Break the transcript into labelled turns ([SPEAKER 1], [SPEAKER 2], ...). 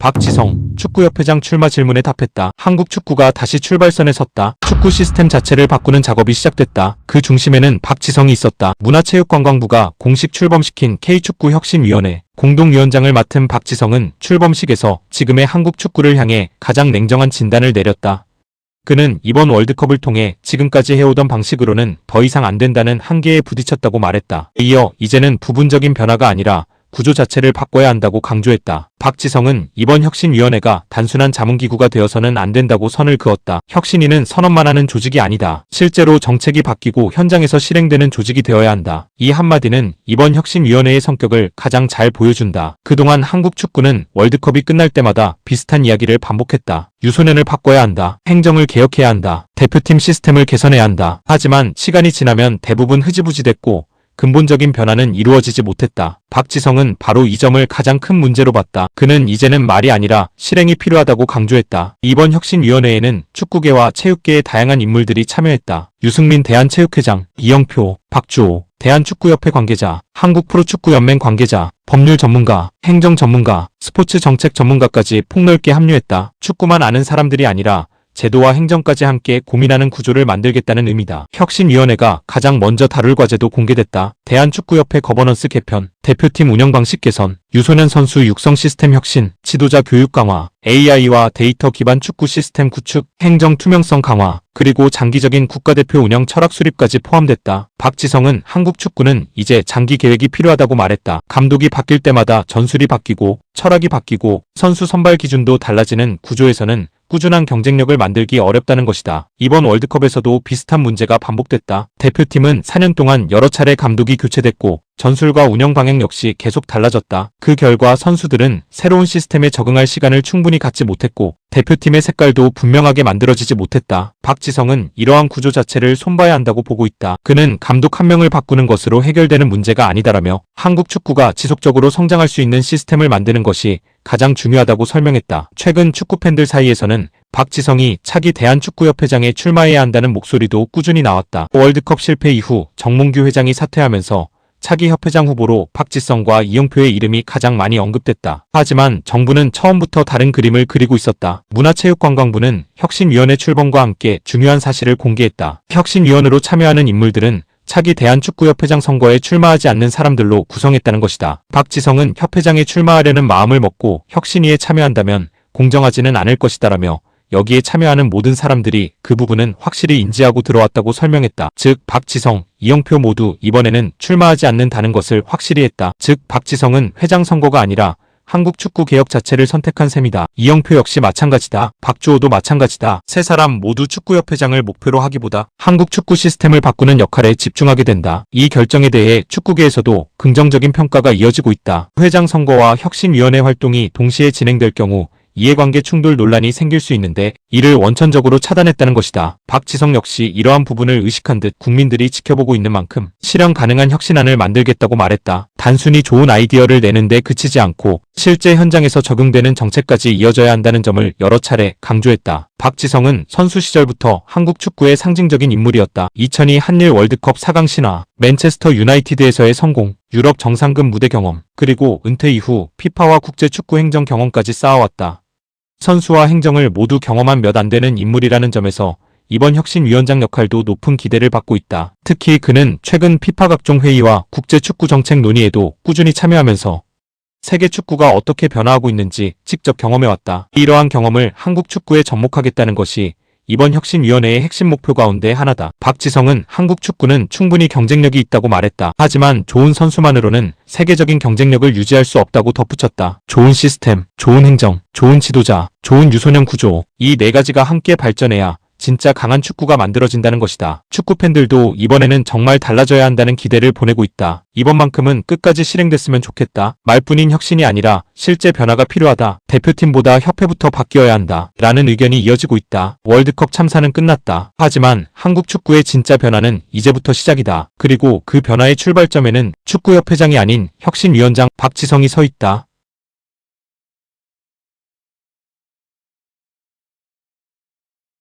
[SPEAKER 1] 박지성 축구협회장 출마 질문에 답했다. 한국 축구가 다시 출발선에 섰다. 축구 시스템 자체를 바꾸는 작업이 시작됐다. 그 중심에는 박지성이 있었다. 문화체육관광부가 공식 출범시킨 K축구혁신위원회 공동위원장을 맡은 박지성은 출범식에서 지금의 한국 축구를 향해 가장 냉정한 진단을 내렸다. 그는 이번 월드컵을 통해 지금까지 해오던 방식으로는 더 이상 안 된다는 한계에 부딪혔다고 말했다. 이어 이제는 부분적인 변화가 아니라 구조 자체를 바꿔야 한다고 강조했다. 박지성은 이번 혁신위원회가 단순한 자문기구가 되어서는 안 된다고 선을 그었다. 혁신위는 선언만 하는 조직이 아니다. 실제로 정책이 바뀌고 현장에서 실행되는 조직이 되어야 한다. 이 한마디는 이번 혁신위원회의 성격을 가장 잘 보여준다. 그동안 한국 축구는 월드컵이 끝날 때마다 비슷한 이야기를 반복했다. 유소년을 바꿔야 한다. 행정을 개혁해야 한다. 대표팀 시스템을 개선해야 한다. 하지만 시간이 지나면 대부분 흐지부지됐고 근본적인 변화는 이루어지지 못했다. 박지성은 바로 이 점을 가장 큰 문제로 봤다. 그는 이제는 말이 아니라 실행이 필요하다고 강조했다. 이번 혁신위원회에는 축구계와 체육계의 다양한 인물들이 참여했다. 유승민 대한체육회장, 이영표, 박주호, 대한축구협회 관계자, 한국프로축구연맹 관계자, 법률 전문가, 행정 전문가, 스포츠 정책 전문가까지 폭넓게 합류했다. 축구만 아는 사람들이 아니라 제도와 행정까지 함께 고민하는 구조를 만들겠다는 의미다. 혁신위원회가 가장 먼저 다룰 과제도 공개됐다. 대한축구협회 거버넌스 개편, 대표팀 운영 방식 개선, 유소년 선수 육성 시스템 혁신, 지도자 교육 강화, AI와 데이터 기반 축구 시스템 구축, 행정 투명성 강화, 그리고 장기적인 국가대표 운영 철학 수립까지 포함됐다. 박지성은 한국 축구는 이제 장기 계획이 필요하다고 말했다. 감독이 바뀔 때마다 전술이 바뀌고 철학이 바뀌고 선수 선발 기준도 달라지는 구조에서는 꾸준한 경쟁력을 만들기 어렵다는 것이다. 이번 월드컵에서도 비슷한 문제가 반복됐다. 대표팀은 4년 동안 여러 차례 감독이 교체됐고 전술과 운영 방향 역시 계속 달라졌다. 그 결과 선수들은 새로운 시스템에 적응할 시간을 충분히 갖지 못했고 대표팀의 색깔도 분명하게 만들어지지 못했다. 박지성은 이러한 구조 자체를 손봐야 한다고 보고 있다. 그는 감독 한 명을 바꾸는 것으로 해결되는 문제가 아니다라며 한국 축구가 지속적으로 성장할 수 있는 시스템을 만드는 것이 가장 중요하다고 설명했다. 최근 축구팬들 사이에서는 박지성이 차기 대한축구협회장에 출마해야 한다는 목소리도 꾸준히 나왔다. 월드컵 실패 이후 정몽규 회장이 사퇴하면서 차기 협회장 후보로 박지성과 이영표의 이름이 가장 많이 언급됐다. 하지만 정부는 처음부터 다른 그림을 그리고 있었다. 문화체육관광부는 혁신위원회 출범과 함께 중요한 사실을 공개했다. 혁신위원으로 참여하는 인물들은 차기 대한축구협회장 선거에 출마하지 않는 사람들로 구성했다는 것이다. 박지성은 협회장에 출마하려는 마음을 먹고 혁신위에 참여한다면 공정하지는 않을 것이다라며 여기에 참여하는 모든 사람들이 그 부분은 확실히 인지하고 들어왔다고 설명했다. 즉 박지성, 이영표 모두 이번에는 출마하지 않는다는 것을 확실히 했다. 즉 박지성은 회장 선거가 아니라 한국 축구 개혁 자체를 선택한 셈이다. 이영표 역시 마찬가지다. 박주호도 마찬가지다. 세 사람 모두 축구협회장을 목표로 하기보다 한국 축구 시스템을 바꾸는 역할에 집중하게 된다. 이 결정에 대해 축구계에서도 긍정적인 평가가 이어지고 있다. 회장 선거와 혁신위원회 활동이 동시에 진행될 경우 이해관계 충돌 논란이 생길 수 있는데 이를 원천적으로 차단했다는 것이다. 박지성 역시 이러한 부분을 의식한 듯 국민들이 지켜보고 있는 만큼 실현 가능한 혁신안을 만들겠다고 말했다. 단순히 좋은 아이디어를 내는데 그치지 않고 실제 현장에서 적용되는 정책까지 이어져야 한다는 점을 여러 차례 강조했다. 박지성은 선수 시절부터 한국 축구의 상징적인 인물이었다. 2002 한일 월드컵 4강 신화, 맨체스터 유나이티드에서의 성공, 유럽 정상급 무대 경험, 그리고 은퇴 이후 피파와 국제축구 행정 경험까지 쌓아왔다. 선수와 행정을 모두 경험한 몇 안 되는 인물이라는 점에서 이번 혁신위원장 역할도 높은 기대를 받고 있다. 특히 그는 최근 피파 각종 회의와 국제축구 정책 논의에도 꾸준히 참여하면서 세계 축구가 어떻게 변화하고 있는지 직접 경험해왔다. 이러한 경험을 한국 축구에 접목하겠다는 것이 이번 혁신위원회의 핵심 목표 가운데 하나다. 박지성은 한국 축구는 충분히 경쟁력이 있다고 말했다. 하지만 좋은 선수만으로는 세계적인 경쟁력을 유지할 수 없다고 덧붙였다. 좋은 시스템, 좋은 행정, 좋은 지도자, 좋은 유소년 구조, 이 네 가지가 함께 발전해야 진짜 강한 축구가 만들어진다는 것이다. 축구팬들도 이번에는 정말 달라져야 한다는 기대를 보내고 있다. 이번만큼은 끝까지 실행됐으면 좋겠다. 말뿐인 혁신이 아니라 실제 변화가 필요하다. 대표팀보다 협회부터 바뀌어야 한다. 라는 의견이 이어지고 있다. 월드컵 참사는 끝났다. 하지만 한국 축구의 진짜 변화는 이제부터 시작이다. 그리고 그 변화의 출발점에는 축구협회장이 아닌 혁신위원장 박지성이 서 있다.